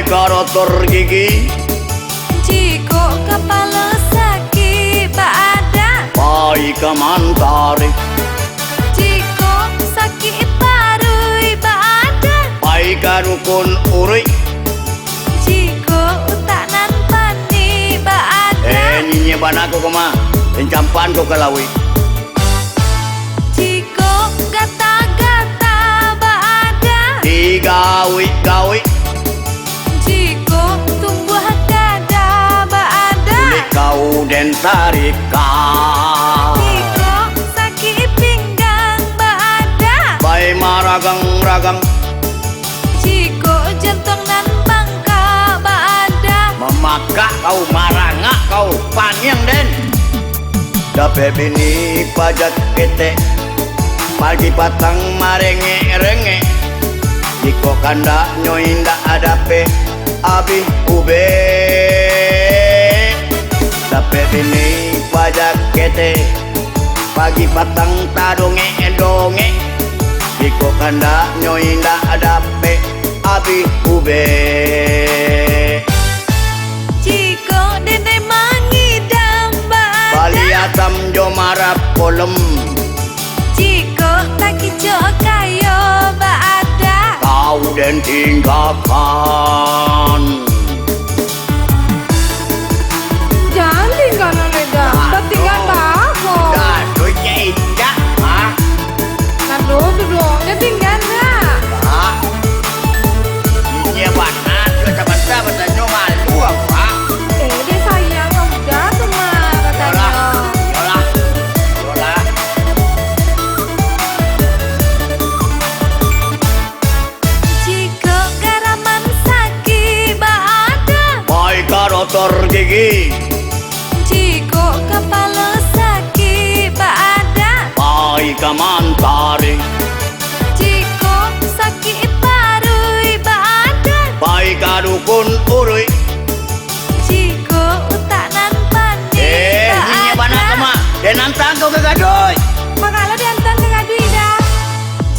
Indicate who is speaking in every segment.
Speaker 1: karotor gigi,
Speaker 2: jiko kepala sakit badan,
Speaker 1: pai kamantari,
Speaker 2: jiko sakit paru badan,
Speaker 1: pai karukun uri,
Speaker 2: jiko utanan pani badan,
Speaker 1: nyinya banaku koma, encampan ko kalawi,
Speaker 2: jiko gata-gata badan,
Speaker 1: gawi,
Speaker 2: jiko tumbuh dada badan,
Speaker 1: kau den sarika,
Speaker 2: jiko sakit pinggang badan,
Speaker 1: pai maragang-ragang,
Speaker 2: jiko jantung nan bangka badan,
Speaker 1: memaka kau maranga kau panjang den, dape bini pajak kete, pagi patang marenge-renge, jiko kanda nyoinda adape abi ube, dape bini pajak kete, pagi patang tadonge-donge, jiko kanda nyoinda adape abi ube.
Speaker 2: jiko dede mangidang badan,
Speaker 1: Baliatam jo marap kolem,
Speaker 2: jiko tak hijau kayo badan,
Speaker 1: kau den tinggalkan.
Speaker 3: Jangan tinggalkan Neda, tinggal aku.
Speaker 1: Dah, duitnya indah, ah,
Speaker 3: Nado dulu, dia tinggal nak.
Speaker 1: ah. Ini mana? Kita benda nyomal dua, ah.
Speaker 3: Dia sayang udah tuh mah katanya.
Speaker 1: Yolah, yolah.
Speaker 2: jiko garaman sakit badan,
Speaker 1: Pai karotor gigi,
Speaker 2: jiko kepala sakit badan,
Speaker 1: pai kamantari,
Speaker 2: jiko sakit paru badan,
Speaker 1: pai karukun urui.
Speaker 2: jiko utanan pani
Speaker 1: Ini mana
Speaker 2: badan,
Speaker 1: kema? Den antang kau kegadoy.
Speaker 3: Makanya diantar ke ngadu ida.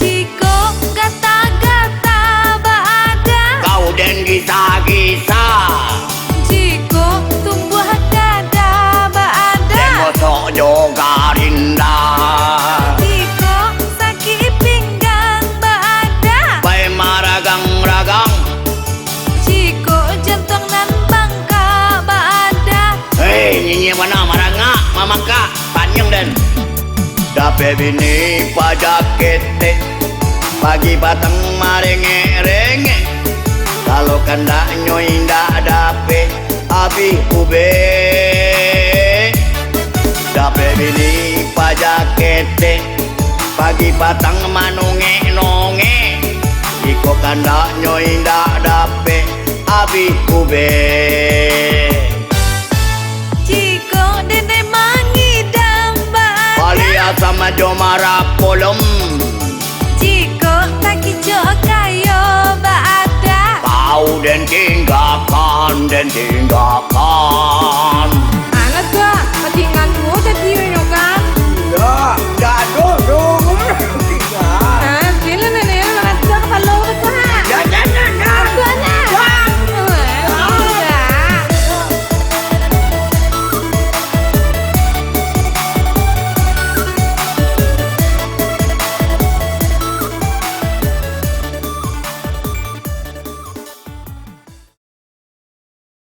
Speaker 2: jiko gata-gata badan,
Speaker 1: Kau den gisa-gisa,
Speaker 2: jiko tumbuh dada
Speaker 1: den
Speaker 2: badan,
Speaker 1: gosok juga rinda.
Speaker 2: jiko sakit pinggang badan,
Speaker 1: Pai maragang-ragang,
Speaker 2: jiko jantung nan bangka badan,
Speaker 1: nyinya mana maranga, mamaka, panjang den. Dape bini pajak kete, pagi patang marenge-renge, kalau kanda nyoinda dape abi ube. Dape bini pajak kete, pagi patang manunge-nonge, iko kanda nyoinda dape abi ube.
Speaker 2: jiko dede mangidang badan,
Speaker 1: Balia sama jo marap kolem,
Speaker 2: jiko tak hijau kayo badan,
Speaker 1: kau den tinggalkan, den tinggalkan.